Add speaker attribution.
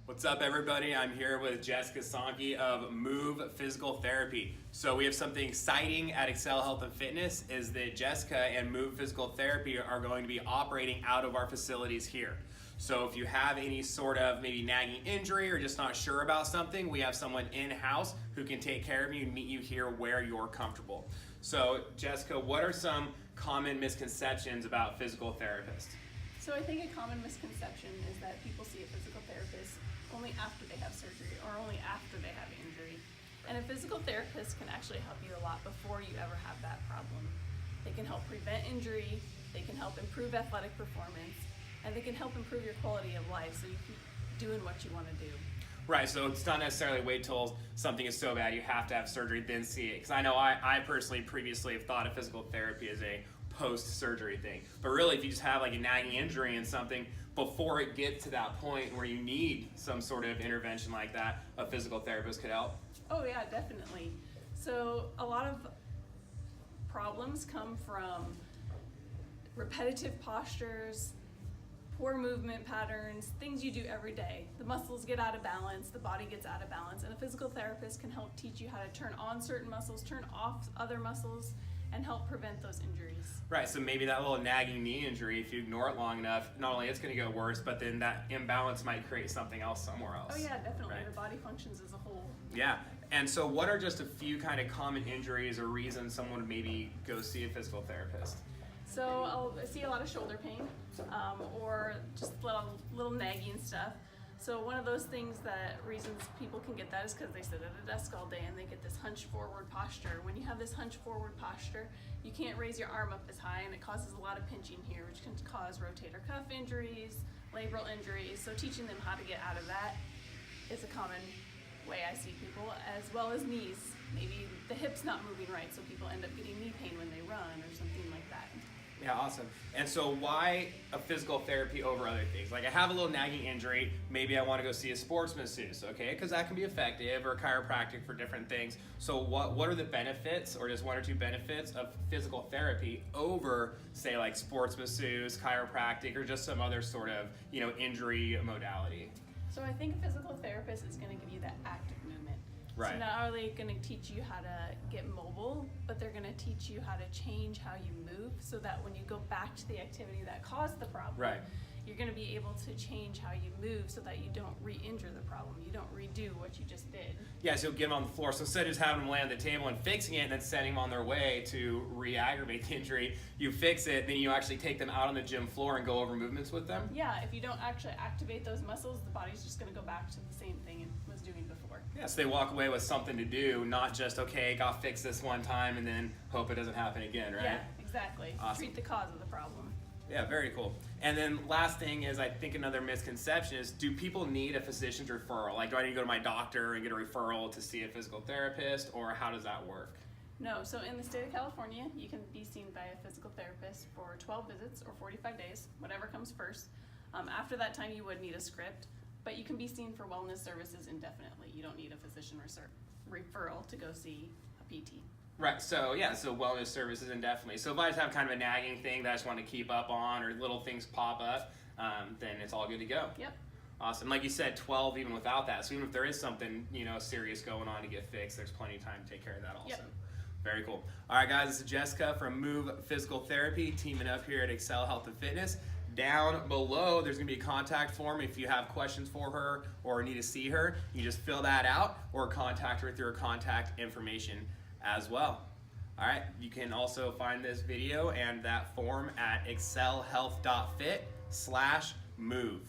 Speaker 1: What's up, everybody? I'm here with Jessica Sonke of Move Physical Therapy. So we have something exciting at Excel Health and Fitness is that Jessica and Move Physical Therapy are going to be operating out of our facilities here. So if you have any sort of maybe nagging injury or just not sure about something, we have someone in-house who can take care of you and meet you here where you're comfortable. So Jessica, what are some common misconceptions about physical therapists?
Speaker 2: So I think a common misconception is that people see a physical therapist only after they have surgery or only after they have injury. And a physical therapist can actually help you a lot before you ever have that problem. They can help prevent injury, they can help improve athletic performance, and they can help improve your quality of life so you keep doing what you want to do.
Speaker 1: Right, so it's not necessarily wait till something is so bad you have to have surgery then see it. Because I know I personally previously have thought of physical therapy as a post-surgery thing. But really, if you just have like a nagging injury and something, before it gets to that point where you need some sort of intervention like that, a physical therapist could help.
Speaker 2: Oh yeah, definitely. So a lot of problems come from repetitive postures, poor movement patterns, things you do every day. The muscles get out of balance, the body gets out of balance, and a physical therapist can help teach you how to turn on certain muscles, turn off other muscles, and help prevent those injuries.
Speaker 1: Right, so maybe that little nagging knee injury, if you ignore it long enough, not only it's going to go worse, but then that imbalance might create something else somewhere else.
Speaker 2: Oh yeah, definitely.
Speaker 1: Right?
Speaker 2: The body functions as a whole.
Speaker 1: Yeah, and so what are just a few kind of common injuries or reasons someone would maybe go see a physical therapist?
Speaker 2: So I see a lot of shoulder pain or just little nagging stuff. So one of those things reasons people can get that is because they sit at a desk all day and they get this hunched forward posture. When you have this hunched forward posture, you can't raise your arm up as high and it causes a lot of pinching here, which can cause rotator cuff injuries, labral injuries. So teaching them how to get out of that is a common way I see people, as well as knees. Maybe the hip's not moving right, so people end up getting knee pain when they run or something like that.
Speaker 1: Yeah, awesome. And so why a physical therapy over other things? Like I have a little nagging injury, maybe I want to go see a sports masseuse, okay? Because that can be effective, or chiropractic for different things. So what are the benefits, or just one or two benefits of physical therapy over, say, like sports masseuse, chiropractic, or just some other sort of, injury modality?
Speaker 2: So I think a physical therapist is going to give you that active movement.
Speaker 1: Right.
Speaker 2: So not only going to teach you how to get mobile, but they're going to teach you how to change how you move so that when you go back to the activity that caused the problem,
Speaker 1: right,
Speaker 2: you're going to be able to change how you move so that you don't re-injure the problem. You don't redo what you just did.
Speaker 1: Yeah, so get them on the floor. So instead of just having them lay on the table and fixing it and then sending them on their way to re-aggravate the injury, you fix it, then you actually take them out on the gym floor and go over movements with them?
Speaker 2: Yeah, if you don't actually activate those muscles, the body's just going to go back to the same thing it was doing before.
Speaker 1: Yeah, so they walk away with something to do, not just, okay, got fixed this one time and then hope it doesn't happen again, right?
Speaker 2: Yeah, exactly.
Speaker 1: Awesome.
Speaker 2: Treat the cause of the problem.
Speaker 1: Yeah, very cool. And then last thing is, I think another misconception is, do people need a physician's referral? Like, do I need to go to my doctor and get a referral to see a physical therapist, or how does that work?
Speaker 2: No, so in the state of California, you can be seen by a physical therapist for 12 visits or 45 days, whatever comes first. After that time, you would need a script, but you can be seen for wellness services indefinitely. You don't need a physician referral to go see a PT.
Speaker 1: Right, so yeah, so wellness services indefinitely. So if I just have kind of a nagging thing that I just want to keep up on, or little things pop up, then it's all good to go.
Speaker 2: Yep.
Speaker 1: Awesome. Like you said, 12 even without that. So even if there is something, serious going on to get fixed, there's plenty of time to take care of that also.
Speaker 2: Yep.
Speaker 1: Very cool. All right, guys, this is Jessica from Move Physical Therapy, teaming up here at Excel Health and Fitness. Down below, there's going to be a contact form. If you have questions for her or need to see her, you just fill that out or contact her through her contact information as well. All right, you can also find this video and that form at excelhealth.fit/move.